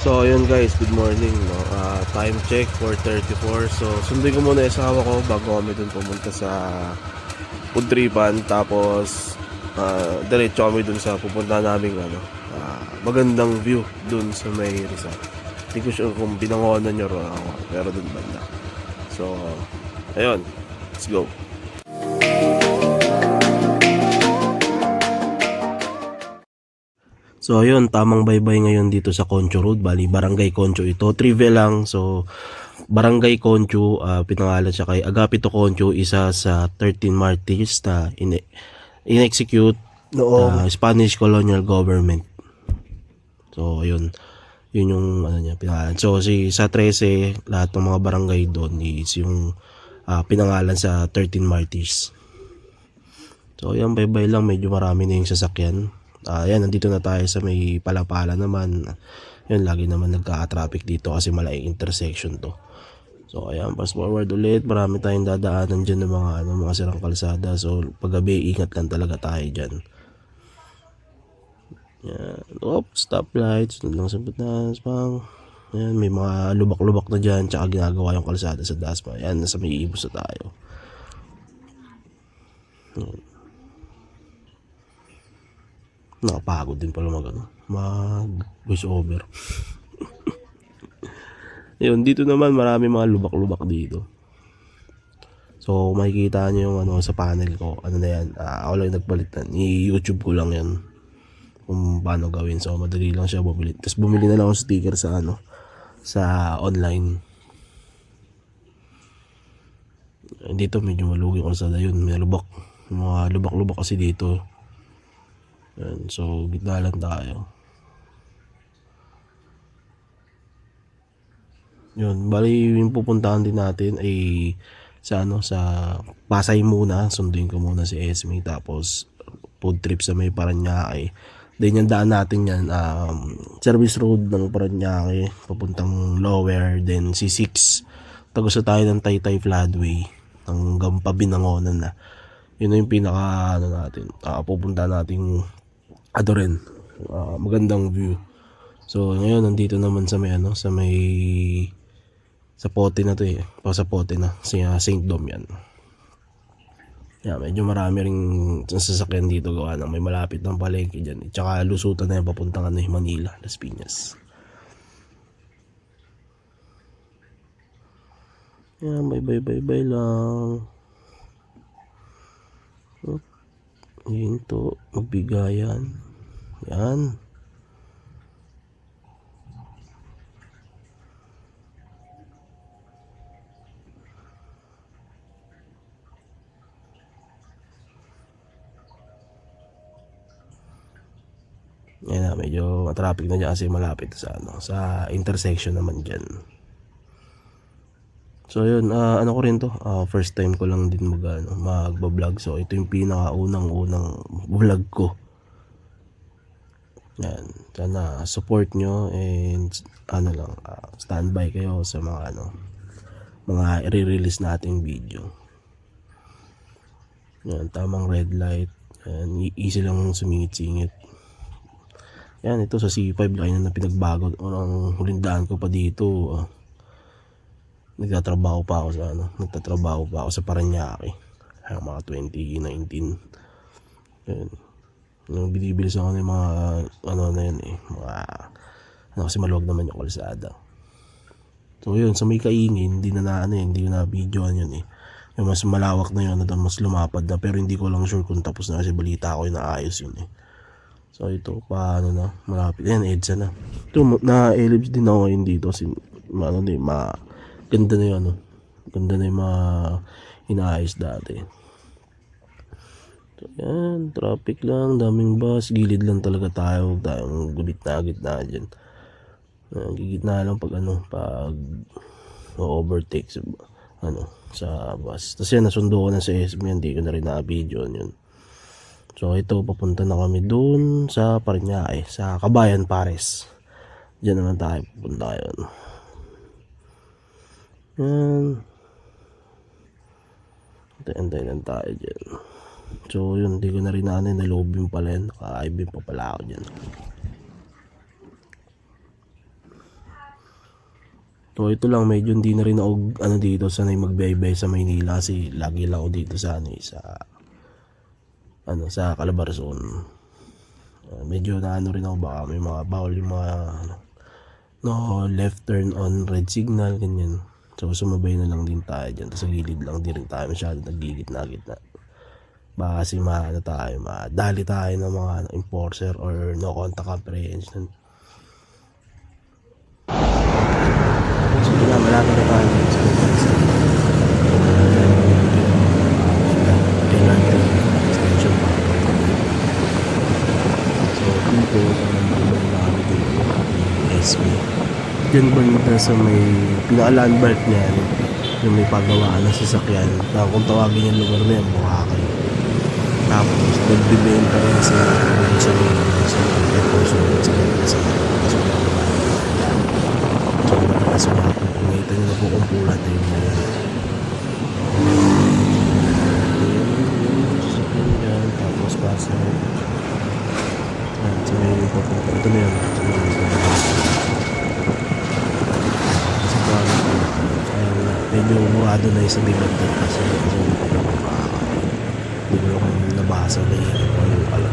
So ayun guys, good morning no. Time check 4:34. So sundin ko muna yung asawa ko bago kami dun pumunta sa Pudriban. Tapos diretso kami dun sa pupunta naming magandang view dun sa may resort. Hindi ko sure kung binangonan nyo ro ako, pero dun banda. So ayun, let's go. So ayun, tamang baybay ngayon dito sa Concho Road. Bali, Barangay Concho ito. Trivia lang. So Barangay Concho, pinangalan siya kay Agapito Concho, isa sa 13 martyrs na in-execute noong Spanish colonial government. So ayun, yun yung niya, pinangalan. So sa 13, lahat ng mga barangay doon is yung pinangalan sa 13 martyrs. So yan, baybay lang, medyo marami na yung sasakyan. Yan, nandito na tayo sa may Palapala naman. Yan, lagi naman nagka-traffic dito kasi malaking intersection to. So ayan, fast forward ulit. Marami tayong dadaanan dyan ng mga sirang kalsada. So paggabi, ingat lang talaga tayo dyan. Yan. Stoplights. Sunod lang sa batas. Yan, may mga lubak-lubak na dyan. Tsaka ginagawa yung kalsada sa Dasma. Yan, nasa may Ibus na tayo. Yan. Nakapagod din pala mag voice over. Yun, dito naman marami mga lubak-lubak dito. So makikita nyo yung sa panel ko. Ano na yan, ako lang nagpalit na. I-YouTube ko lang yan kung paano gawin. So madali lang siya bumili. Tapos bumili na lang ako sticker sa sa online. Dito medyo malugi ko sa yun. May lubak. Mga lubak-lubak kasi dito. Yan, so gitna lang tayo. Yun, bali yung pupuntahan din natin ay sa Pasay muna. Sunduin ko muna si Esme, tapos food trip sa may Paranaque. Then yung daan natin yan, service road ng Paranaque papuntang Lower, then C6 tagos na tayo ng Taytay Floodway hanggang Pabinangonan na. Yun yung pinaka natin, pupunta nating rin, magandang view. So ngayon nandito naman sa may sa Pote na to sa Pote na St. Dom yan. Yeah, medyo marami ring sasakyan dito gawa ng may malapit ng palengke dyan. Tsaka lusutan na yan papuntang Manila, Las Piñas. Yan, bye lang. Hinto, magbigayan. Yan. Yan na, medyo traffic na dyan kasi malapit sa sa intersection naman dyan. So yun, ano ko rin to, first time ko lang din magba-vlog. So ito yung pinakaunang vlog ko. Yan, sana support nyo and standby kayo sa mga i-release nating video. Yan, tamang red light. Yan, easy lang sumingit-singit. Yan, ito sa C5 line na pinagbago. Ang huling daan ko pa dito, nagtatrabaho pa ako sa Paranaque. Mga 2019. Yan. Binibilis ako ng mga na yan mga kasi maluwag naman yung kalsada. So yun, sa may Kaingin, hindi ko na videoan yun yung mas malawak na yun, doon mas lumapad na, pero hindi ko lang sure kung tapos na kasi balita ko yung naayos yun So ito paano na malapit yan, EDSA na. Ito na-ellipse din ako ngayon dito kasi ganda na yun ganda na yung mga inaayos dati. So yan, traffic lang, daming bus, gilid lang talaga tayo, huwag tayong gitna dyan. Gigitna lang pag overtake sa bus. Tapos yan, nasundo ko na sa SM yan, hindi ko na rin na-video yun. So ito, papunta na kami dun sa Paranaque, sa Kabayan Pares. Diyan naman tayo pupunta yun. Yan. Antay lang tayo dyan. So yun, hindi ko na rin nalobin pala yan. Naka-I-beam pa pala ako dyan. So ito lang, medyo hindi na rin ako ano dito sanay magbaybay sa Maynila kasi lagi lang ako dito sa sa Calabarzon. Medyo na ano rin ako, baka may mga bawal yung mga no left turn on red signal ganyan. So sumabay na lang din tayo dyan, sa gilid lang, di rin tayo masyado naggigitna-gitna. Baka kasi madali tayo ng mga enforcer or no contact comprehension. So malapit na tayo dito sa extension pa. So dito nandun na kami dito SB. Diyan banda sa may pinaka-landmark niya, yung may pagawaan ng sasakyan na kung tawagin yung lugar na yan, Boracay. Tapos nagbibenta rin sa Airport Road sa so kung nakita nyo na po kung pula na yun na yun. Tapos pasa sa may ito na yun medyo murado na yung sa biglantan kasi hindi ko lang nabasa na yun ano pala.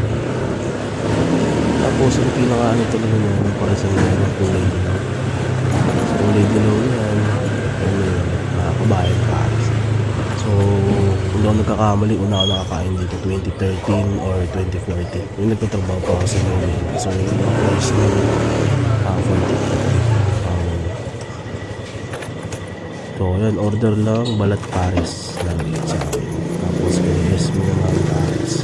Tapos ang pinaka ano talaga naman para sa mga kulay dilaw yan kabayan Paris. So kung daw nagkakamali, una ako nakakain dito 2013 or 2014 yung nagtatrabaho pa ako sa Maynila. So yung place na 40. So yan, order lang balat Paris lagi sa akin. Tapos yes mo naman Paris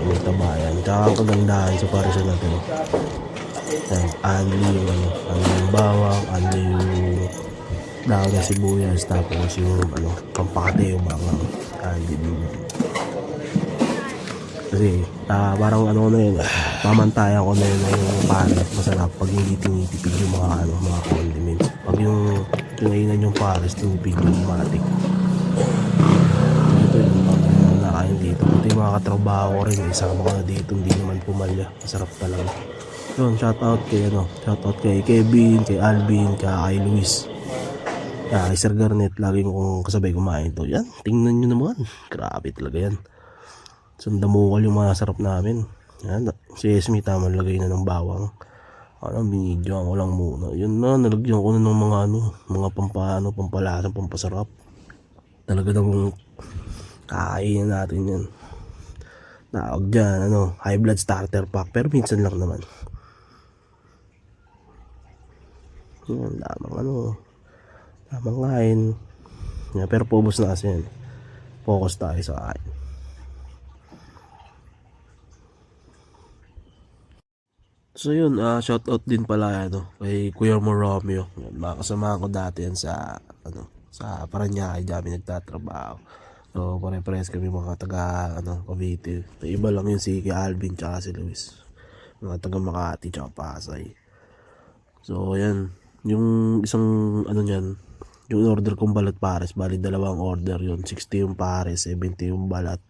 may tabayan. Tsaka ang kagandahan sa Paris na ito, anli yung yung bawang, anli yung daw na sibuyas, tapos yung pampakate yung bawang, anli din yun. Kasi parang na yun, pamantayan ko na yun yung Paris. Masarap pag hindi tinitipid yung mga condiments. Pag yung kinainan yung Paris, tinipid yung matik. Ito yung nakain dito. Ito yung mga katrabaho ko rin, isama ko na dito, hindi naman pumalya. Masarap talaga. Yun, shoutout kay Kevin, kay Alvin, kay Luis, kay Sir Garnet. Lagi kong kasabay kumain to. Yan, tingnan nyo naman, grabe talaga yan. Sandamukal yung mga sarap namin. Yan, si Esme tama lagay na ng bawang. Binidyo ako lang muna. Yun na, nalagyan ko na ng mga pampalasa, pampasarap. Talaga namang kakainin natin yan. Tawag dyan, high blood starter pack. Pero minsan lang naman. Yan, tamang kain. Yan, pero pubos na kasi yan. Focus tayo sa kain. So yun, shoutout din pala kay Kuya mo Romeo. Yan, makasama ko dati yan sa Paranaque, dami nagtatrabaho. So pare-pares kami mga taga Cavite. Iba lang yun si Alvin tsaka si Luis. Mga taga Makati tsaka Pasay. So yan, yung isang niyan, yung order kong balat pares, bali dalawang order yun. 60 yung pares, 70 yung balat,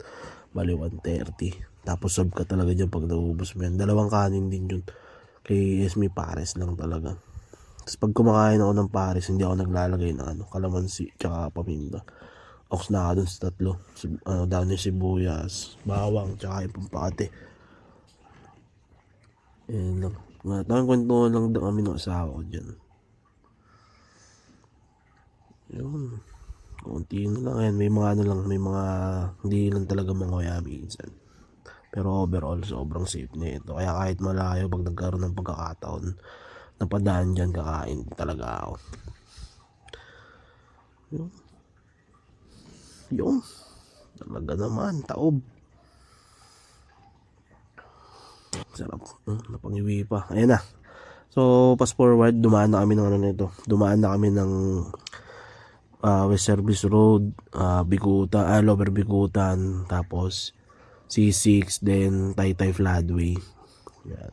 bali 130. Tapos sub ka talaga dyan pag naubos mo yan. Dalawang kanin din yun. Kay Esme pares lang talaga. Tapos pag kumakain ako ng pares, hindi ako naglalagay ng kalamansi tsaka paminta. Ox na ako dun sa tatlo. Dahon yung sibuyas, bawang, tsaka yung pampakate. Yan lang. Tawang kwento lang kami ng asawa ko dyan. Yun. Kunti na lang yan. May mga hindi lang talaga mga minsan. Pero overall, sobrang safe na ito. Kaya kahit malayo, pag nagkaroon ng pagkakataon, napadaan dyan, kakain talaga ako. Yun. Talaga naman, taob. Sarap. Napangiwi pa. Ayan na. So, fast forward, dumaan na kami ng nito. Dumaan na kami ng West Service Road, Lower Bigutan, tapos C6, then Taytay Floodway. Yan.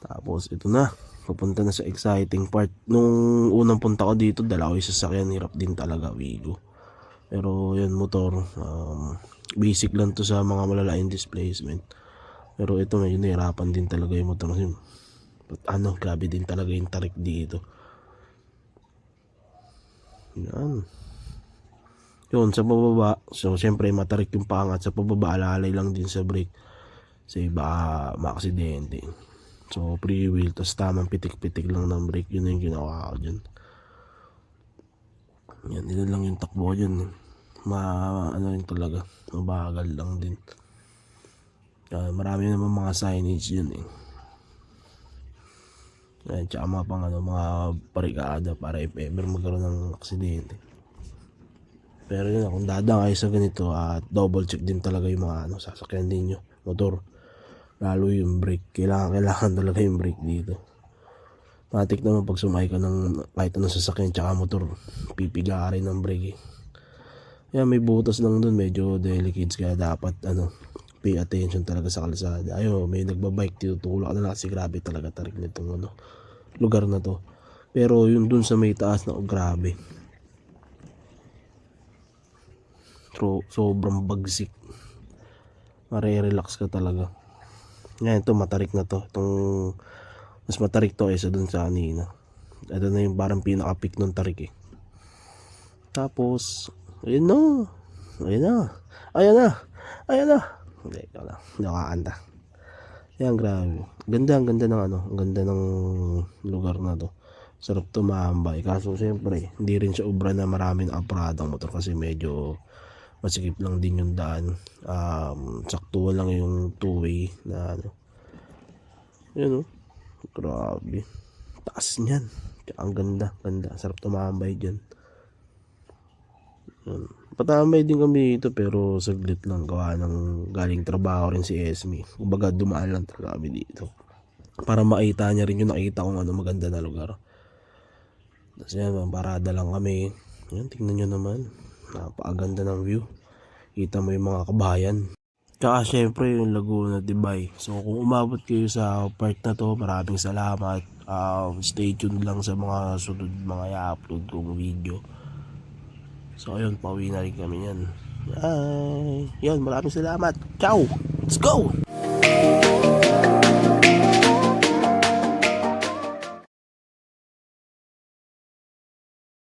Tapos ito na, pupunta na sa exciting part. Nung unang punta ko dito, dala ko yung sasakyan, hirap din talaga, Wigo. Pero yan, motor, basic lang to sa mga malalaking displacement. Pero ito medyo nahirapan din talaga yung motor kasi grabe din talaga yung tarik dito. Yan. Yun, sa pababa. So, siyempre, matarik yung paangat. Sa pababa, alalay lang din sa brake. Kasi baka maaksidente. So, free wheel. Tapos tamang pitik-pitik lang ng brake. Yun yung ginawa ko dyan. Yan, yun lang yung takbo dyan. Ano rin talaga. Mabagal lang din. Marami naman mga signage yun eh. Yan, tsaka mga pang mga parikada para if ever magkaroon ng aksidente. Pero yun, kung dadaan kayo sa ganito at double check din talaga yung mga sasakyan din nyo, motor. Lalo yung brake, kailangan talaga yung brake dito. Matik naman pag sumakay ka ng kahit anong sasakyan tsaka motor, pipiga ka rin ng brake eh. Kaya may butas lang dun, medyo delicate, kaya dapat pay attention talaga sa kalsada. May nagbabike, tinutulak na lang kasi grabe talaga tarik nitong lugar na to. Pero yun dun sa may taas na grabe. Sobrang bagsik. Mare-relax ka talaga. Ngayon ito matarik na to. Mas matarik to kaysa dun sa kanina. Ito na yung parang pinaka-peak ng tarik eh. Tapos ayun na. Hindi ka lang. Nakakanta. Yan, grabe. Ang ganda ng lugar na to. Sarap tumambay. Kaso siyempre, hindi rin siya obra na maraming apradang motor kasi medyo masikip lang din yung daan. Sakto lang yung two-way na Yun grabe. Taas niyan. Ang ganda. Sarap tumambay dyan. Patambay din kami dito pero saglit lang gawa ng galing trabaho rin si Esme. Kumbaga dumaan lang talaga kami dito. Para makita niya rin yung nakita kong maganda na lugar. Tapos yan, parada lang kami. Yan, tingnan nyo naman. Napakaganda ng view. Kita mo yung mga kabayan. Tsaka syempre yung Laguna de Bay. So kung umabot kayo sa part na to, maraming salamat. Stay tuned lang sa mga sunod mga i-upload kong video. So ayun, pauwi na rin kami yan. Yan, maraming salamat. Ciao! Let's go!